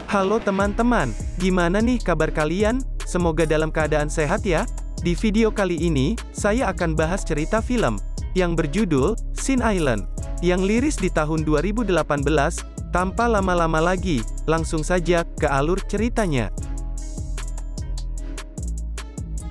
Halo teman-teman, gimana nih kabar kalian? Semoga dalam keadaan sehat ya. Di video kali ini, saya akan bahas cerita film yang berjudul Sin Island, yang liris di tahun 2018. Tanpa lama-lama lagi, langsung saja ke alur ceritanya.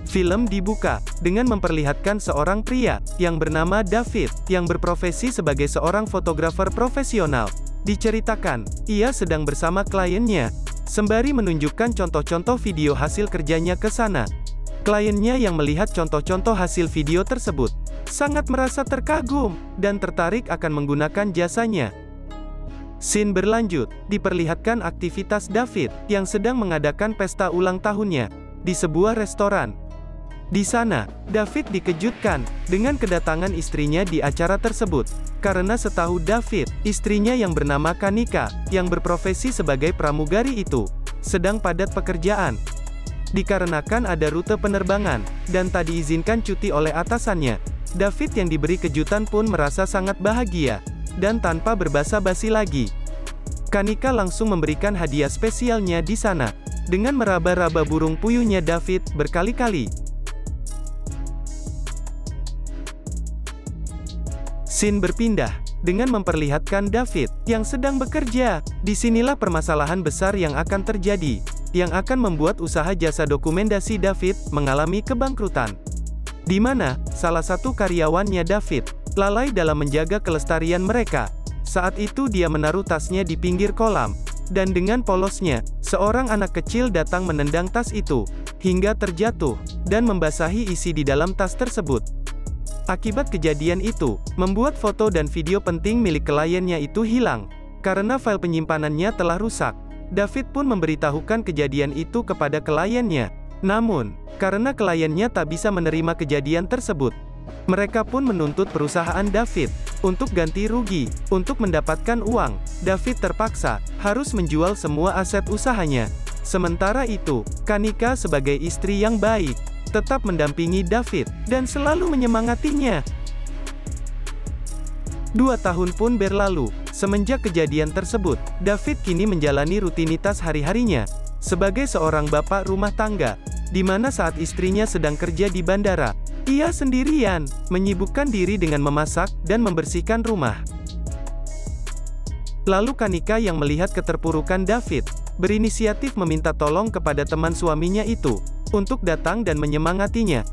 Film dibuka dengan memperlihatkan seorang pria yang bernama David, yang berprofesi sebagai seorang fotografer profesional. Diceritakan, ia sedang bersama kliennya, sembari menunjukkan contoh-contoh video hasil kerjanya ke sana. Kliennya yang melihat contoh-contoh hasil video tersebut, sangat merasa terkagum, dan tertarik akan menggunakan jasanya. Scene berlanjut, diperlihatkan aktivitas David, yang sedang mengadakan pesta ulang tahunnya, di sebuah restoran. Di sana, David dikejutkan dengan kedatangan istrinya di acara tersebut, karena setahu David, istrinya yang bernama Kanika, yang berprofesi sebagai pramugari itu, sedang padat pekerjaan. Dikarenakan ada rute penerbangan, dan tak diizinkan cuti oleh atasannya, David yang diberi kejutan pun merasa sangat bahagia, dan tanpa berbasa-basi lagi, Kanika langsung memberikan hadiah spesialnya di sana, dengan meraba-raba burung puyuhnya David berkali-kali. Scene berpindah, dengan memperlihatkan David, yang sedang bekerja. Disinilah permasalahan besar yang akan terjadi, yang akan membuat usaha jasa dokumentasi David, mengalami kebangkrutan. Di mana, salah satu karyawannya David, lalai dalam menjaga kelestarian mereka. Saat itu dia menaruh tasnya di pinggir kolam, dan dengan polosnya, seorang anak kecil datang menendang tas itu, hingga terjatuh, dan membasahi isi di dalam tas tersebut. Akibat kejadian itu, membuat foto dan video penting milik kliennya itu hilang, karena file penyimpanannya telah rusak. David pun memberitahukan kejadian itu kepada kliennya. Namun, karena kliennya tak bisa menerima kejadian tersebut, mereka pun menuntut perusahaan David untuk ganti rugi. Untuk mendapatkan uang, David terpaksa harus menjual semua aset usahanya. Sementara itu, Kanika sebagai istri yang baik, tetap mendampingi David, dan selalu menyemangatinya. 2 tahun pun berlalu, semenjak kejadian tersebut, David kini menjalani rutinitas hari-harinya, sebagai seorang bapak rumah tangga, di mana saat istrinya sedang kerja di bandara, ia sendirian, menyibukkan diri dengan memasak, dan membersihkan rumah. Lalu Kanika yang melihat keterpurukan David, berinisiatif meminta tolong kepada teman suaminya itu, untuk datang dan menyemangatinya.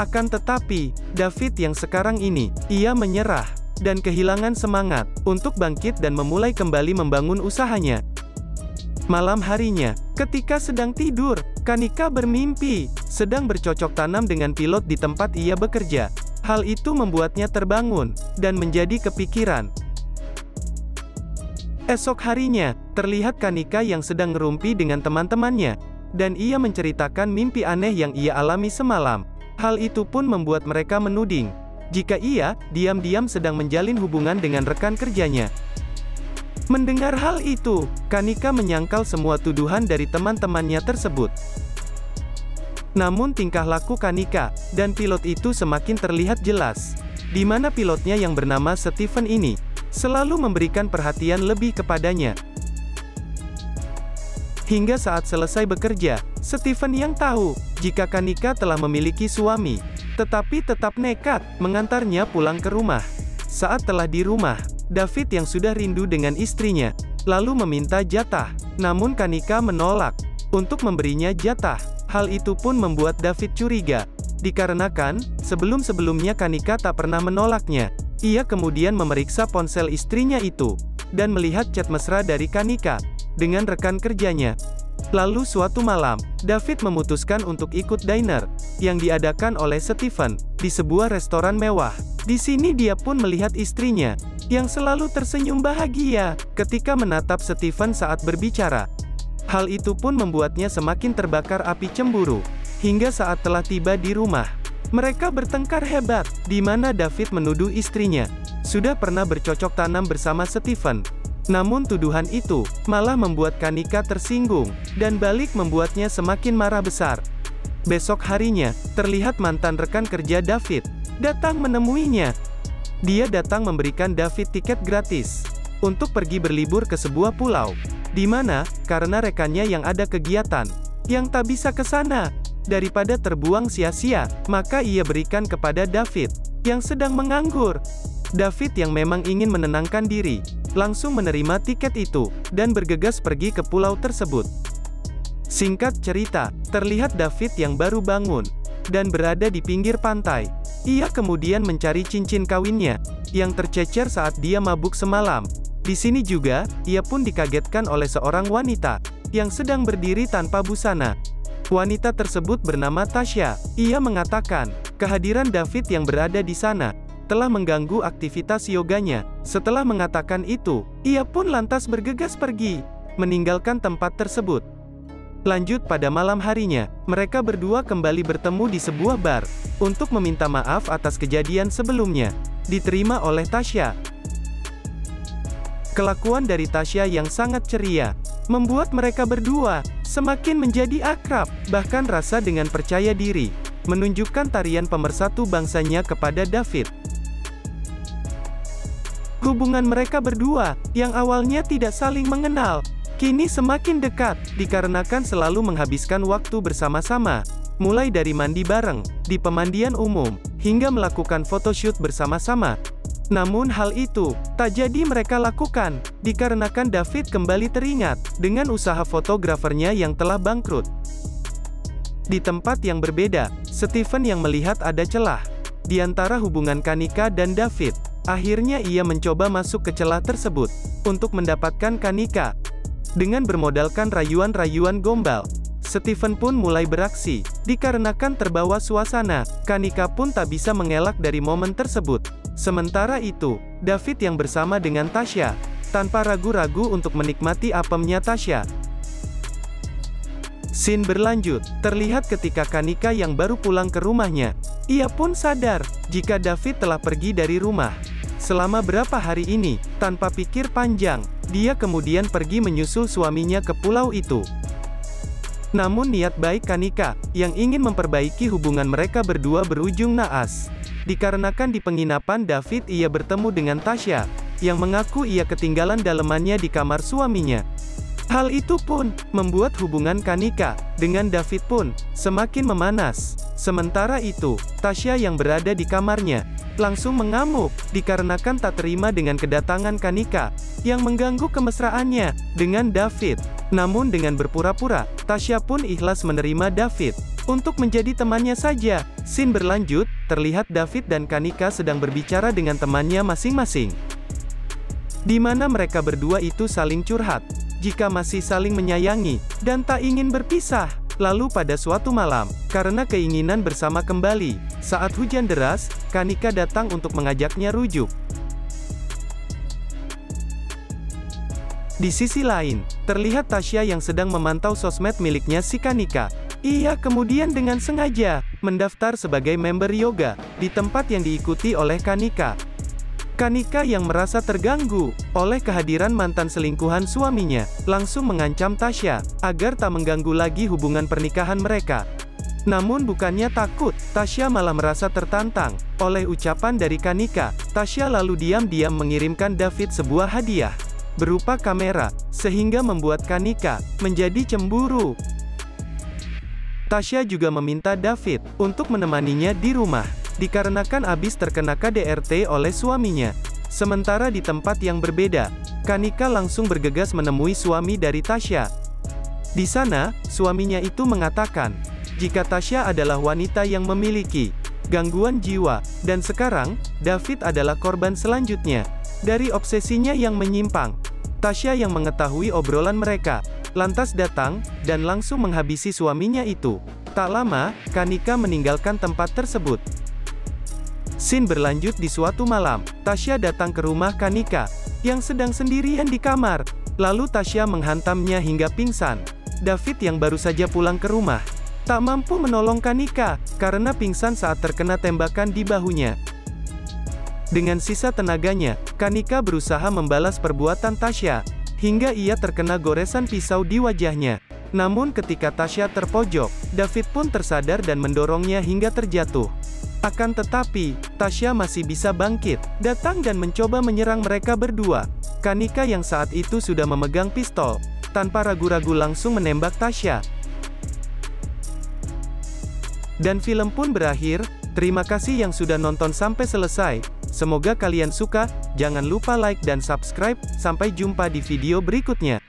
Akan tetapi, David yang sekarang ini, ia menyerah, dan kehilangan semangat, untuk bangkit dan memulai kembali membangun usahanya. Malam harinya, ketika sedang tidur, Kanika bermimpi, sedang bercocok tanam dengan pilot di tempat ia bekerja. Hal itu membuatnya terbangun, dan menjadi kepikiran. Esok harinya, terlihat Kanika yang sedang ngerumpi dengan teman-temannya, dan ia menceritakan mimpi aneh yang ia alami semalam. Hal itu pun membuat mereka menuding, jika ia, diam-diam sedang menjalin hubungan dengan rekan kerjanya. Mendengar hal itu, Kanika menyangkal semua tuduhan dari teman-temannya tersebut. Namun tingkah laku Kanika, dan pilot itu semakin terlihat jelas, di mana pilotnya yang bernama Stephen ini, selalu memberikan perhatian lebih kepadanya. Hingga saat selesai bekerja, Stephen yang tahu, jika Kanika telah memiliki suami, tetapi tetap nekat, mengantarnya pulang ke rumah. Saat telah di rumah, David yang sudah rindu dengan istrinya, lalu meminta jatah, namun Kanika menolak, untuk memberinya jatah. Hal itu pun membuat David curiga, dikarenakan, sebelum-sebelumnya Kanika tak pernah menolaknya. Ia kemudian memeriksa ponsel istrinya itu, dan melihat chat mesra dari Kanika dengan rekan kerjanya. Lalu suatu malam, David memutuskan untuk ikut dinner yang diadakan oleh Stephen di sebuah restoran mewah. Di sini dia pun melihat istrinya yang selalu tersenyum bahagia ketika menatap Stephen saat berbicara. Hal itu pun membuatnya semakin terbakar api cemburu. Hingga saat telah tiba di rumah, mereka bertengkar hebat, di mana David menuduh istrinya sudah pernah bercocok tanam bersama Stephen. Namun tuduhan itu malah membuat Kanika tersinggung, dan balik membuatnya semakin marah besar. Besok harinya, terlihat mantan rekan kerja David datang menemuinya. Dia datang memberikan David tiket gratis untuk pergi berlibur ke sebuah pulau. Di mana, karena rekannya yang ada kegiatan, yang tak bisa ke sana. Daripada terbuang sia-sia, maka ia berikan kepada David, yang sedang menganggur. David yang memang ingin menenangkan diri, langsung menerima tiket itu, dan bergegas pergi ke pulau tersebut. Singkat cerita, terlihat David yang baru bangun, dan berada di pinggir pantai. Ia kemudian mencari cincin kawinnya, yang tercecer saat dia mabuk semalam. Di sini juga, ia pun dikagetkan oleh seorang wanita, yang sedang berdiri tanpa busana. Wanita tersebut bernama Tasya. Ia mengatakan, kehadiran David yang berada di sana, telah mengganggu aktivitas yoganya. Setelah mengatakan itu, ia pun lantas bergegas pergi, meninggalkan tempat tersebut. Lanjut pada malam harinya, mereka berdua kembali bertemu di sebuah bar, untuk meminta maaf atas kejadian sebelumnya. Diterima oleh Tasya. Kelakuan dari Tasya yang sangat ceria, membuat mereka berdua semakin menjadi akrab, bahkan rasa dengan percaya diri, menunjukkan tarian pemersatu bangsanya kepada David. Hubungan mereka berdua, yang awalnya tidak saling mengenal, kini semakin dekat, dikarenakan selalu menghabiskan waktu bersama-sama, mulai dari mandi bareng, di pemandian umum, hingga melakukan photoshoot bersama-sama. Namun hal itu, tak jadi mereka lakukan, dikarenakan David kembali teringat, dengan usaha fotografernya yang telah bangkrut. Di tempat yang berbeda, Stephen yang melihat ada celah, di antara hubungan Kanika dan David. Akhirnya ia mencoba masuk ke celah tersebut, untuk mendapatkan Kanika. Dengan bermodalkan rayuan-rayuan gombal, Stephen pun mulai beraksi, dikarenakan terbawa suasana. Kanika pun tak bisa mengelak dari momen tersebut. Sementara itu, David yang bersama dengan Tasya, tanpa ragu-ragu untuk menikmati apemnya Tasya. Scene berlanjut, terlihat ketika Kanika yang baru pulang ke rumahnya. Ia pun sadar, jika David telah pergi dari rumah. Selama berapa hari ini, tanpa pikir panjang, dia kemudian pergi menyusul suaminya ke pulau itu. Namun niat baik Kanika, yang ingin memperbaiki hubungan mereka berdua berujung naas. Dikarenakan di penginapan David ia bertemu dengan Tasya, yang mengaku ia ketinggalan dalemannya di kamar suaminya. Hal itu pun, membuat hubungan Kanika, dengan David pun, semakin memanas. Sementara itu, Tasya yang berada di kamarnya, langsung mengamuk, dikarenakan tak terima dengan kedatangan Kanika, yang mengganggu kemesraannya, dengan David. Namun dengan berpura-pura, Tasya pun ikhlas menerima David, untuk menjadi temannya saja. Scene berlanjut, terlihat David dan Kanika sedang berbicara dengan temannya masing-masing. Di mana mereka berdua itu saling curhat, jika masih saling menyayangi, dan tak ingin berpisah. Lalu pada suatu malam, karena keinginan bersama kembali, saat hujan deras, Kanika datang untuk mengajaknya rujuk. Di sisi lain, terlihat Tasya yang sedang memantau sosmed miliknya si Kanika. Ia kemudian dengan sengaja mendaftar sebagai member yoga di tempat yang diikuti oleh Kanika. Kanika yang merasa terganggu oleh kehadiran mantan selingkuhan suaminya, langsung mengancam Tasya agar tak mengganggu lagi hubungan pernikahan mereka. Namun bukannya takut, Tasya malah merasa tertantang oleh ucapan dari Kanika. Tasya lalu diam-diam mengirimkan David sebuah hadiah berupa kamera, sehingga membuat Kanika menjadi cemburu. Tasya juga meminta David untuk menemaninya di rumah, dikarenakan habis terkena KDRT oleh suaminya. Sementara di tempat yang berbeda, Kanika langsung bergegas menemui suami dari Tasya. Di sana, suaminya itu mengatakan, jika Tasya adalah wanita yang memiliki gangguan jiwa, dan sekarang, David adalah korban selanjutnya dari obsesinya yang menyimpang. Tasya yang mengetahui obrolan mereka, lantas datang, dan langsung menghabisi suaminya itu. Tak lama, Kanika meninggalkan tempat tersebut. Scene berlanjut di suatu malam, Tasya datang ke rumah Kanika, yang sedang sendirian di kamar. Lalu Tasya menghantamnya hingga pingsan. David yang baru saja pulang ke rumah, tak mampu menolong Kanika, karena pingsan saat terkena tembakan di bahunya. Dengan sisa tenaganya, Kanika berusaha membalas perbuatan Tasya, hingga ia terkena goresan pisau di wajahnya. Namun ketika Tasya terpojok, David pun tersadar dan mendorongnya hingga terjatuh. Akan tetapi, Tasya masih bisa bangkit, datang dan mencoba menyerang mereka berdua. Kanika yang saat itu sudah memegang pistol, tanpa ragu-ragu langsung menembak Tasya. Dan film pun berakhir. Terima kasih yang sudah nonton sampai selesai. Semoga kalian suka. Jangan lupa like dan subscribe. Sampai jumpa di video berikutnya.